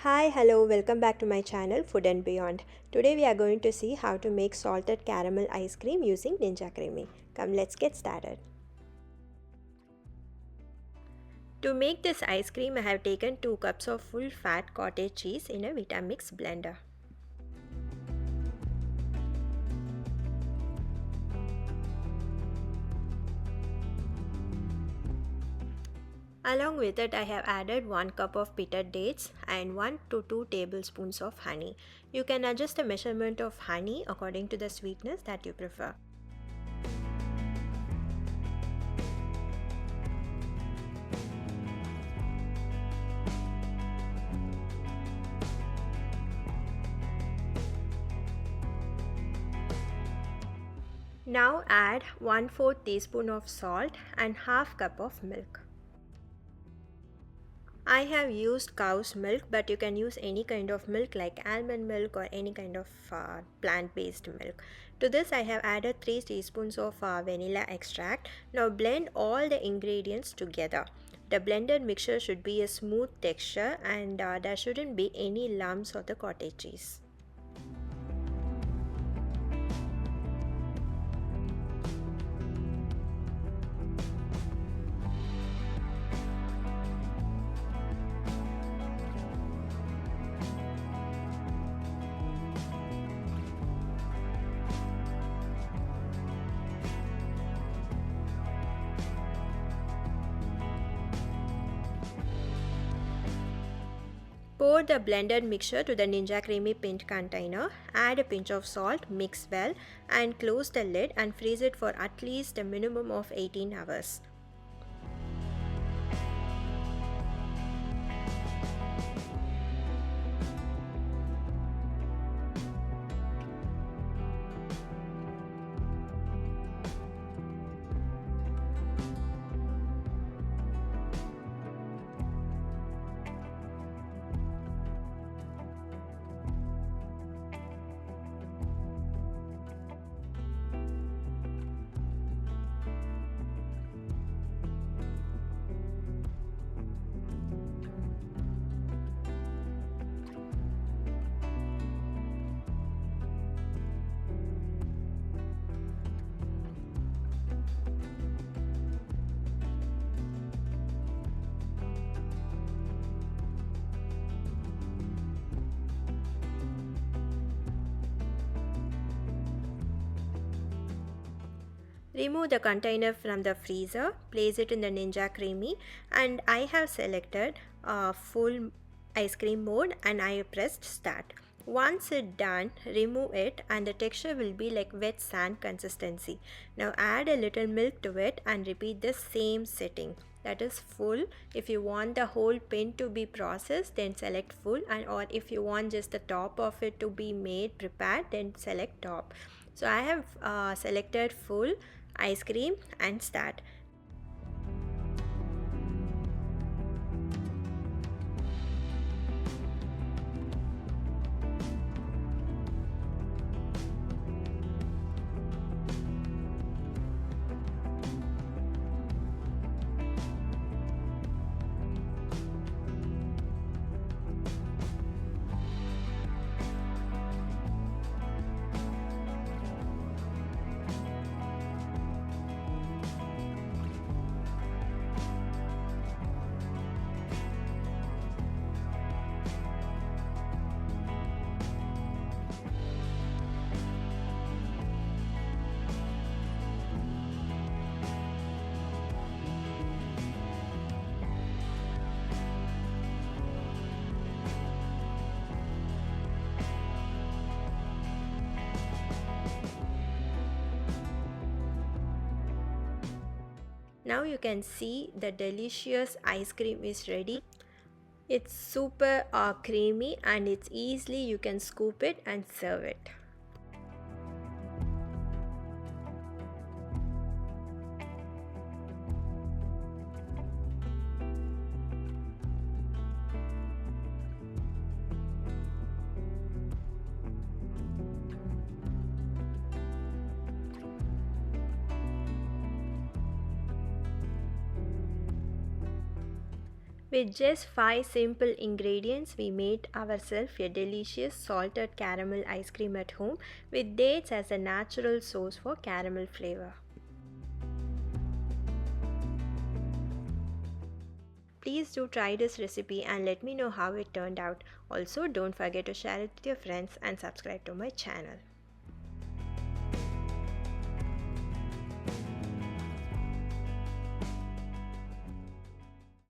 Hi, hello, welcome back to my channel Food and Beyond. Today we are going to see how to make salted caramel ice cream using Ninja Creami. Come, let's get started. To make this ice cream, I have taken 2 cups of full fat cottage cheese in a Vitamix blender. Along with it, I have added 1 cup of pitted dates and 1 to 2 tablespoons of honey. You can adjust the measurement of honey according to the sweetness that you prefer. Now add 1/4 teaspoon of salt and half cup of milk. I have used cow's milk, but you can use any kind of milk like almond milk or any kind of plant-based milk. To this I have added 3 teaspoons of vanilla extract. Now blend all the ingredients together. The blended mixture should be a smooth texture and there shouldn't be any lumps of the cottage cheese. Pour the blended mixture to the Ninja Creami pint container, add a pinch of salt, mix well and close the lid and freeze it for at least a minimum of 18 hours. Remove the container from the freezer, place it in the Ninja Creami, and I have selected full ice cream mode and I pressed start. Once it's done, remove it and the texture will be like wet sand consistency. Now add a little milk to it and repeat the same setting. That is full. If you want the whole pin to be processed, then select full, and or if you want just the top of it to be made prepared, then select top. So I have selected full ice cream and start. Now you can see the delicious ice cream is ready. It's super creamy and it's easily you can scoop it and serve it. With just 5 simple ingredients, we made ourselves a delicious salted caramel ice cream at home with dates as a natural source for caramel flavor. Please do try this recipe and let me know how it turned out. Also, don't forget to share it with your friends and subscribe to my channel.